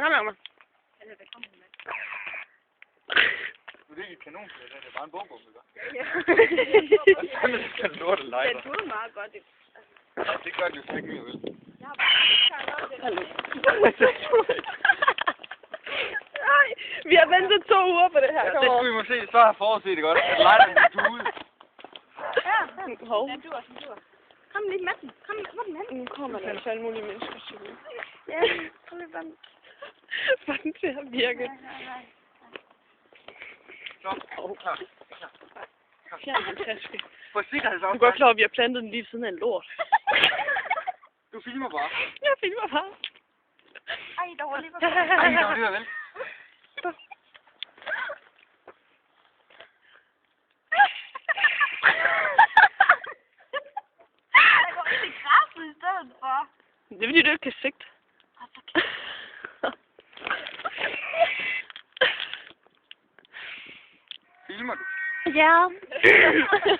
ham med mig. Det er ikke et kanonflade, det er bare en bogbombe, ikke? Ja. Det er lortet lejder. Den duede meget godt. Det gør den jo slet ikke mere, vel? Jeg har bare det. Hallo. Nej, vi har ventet 2 uger på det her. Ja, det skulle I måske så have forudset det godt. At lejder den duede. Ja, Hov. den duer. Kom lige med den. Kom med den. Nu kommer der altså alle mulige mennesker til. Ja, kom lige med den. Få den til at virke. Nej. Så, klar. Fjern den taske. For Du sikkerhedsafstand. er godt klar, at vi har plantet den lige ved siden af en lort. Du filmer bare. Jeg filmer bare. Ej, der var lige for Ej, der var det der, vel? Der går ind i græsset i stedet for. Det er fordi, du ikke kan sigte. Filmer du? Ja.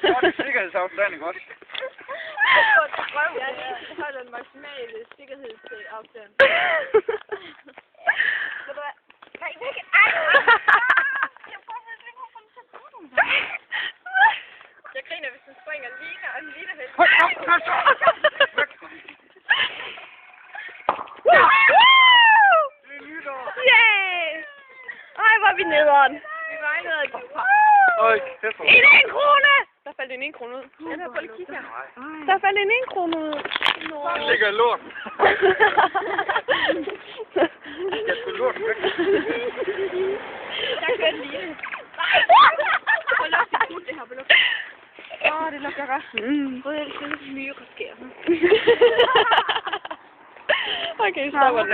Så er det sikkerhedsafstand, ikke også? Jeg holder den maksimale sikkerhedsafstand. Ved du hvad? Nej, det er ikke... Ej! Jeg prøver at se, hvorfor den ser ud. Jeg griner, hvis den springer lige der, og lige der helst. Hold op! Det er nytår! Yay! Ej, hvor er vi nederen. Vi regnede at gå fra. Øj, kæft for. 1 krone! Der faldt en 1 krone ud. Den her, prøv lige at kigge her. Der faldt en 1 krone ud. Der ligger lort. Jeg skulle lort væk. Der kører en lille. Prøv at lukke det her, prøv at lukke. Det lugter godt. Prøv at se, myre sker. Okay, stopper den.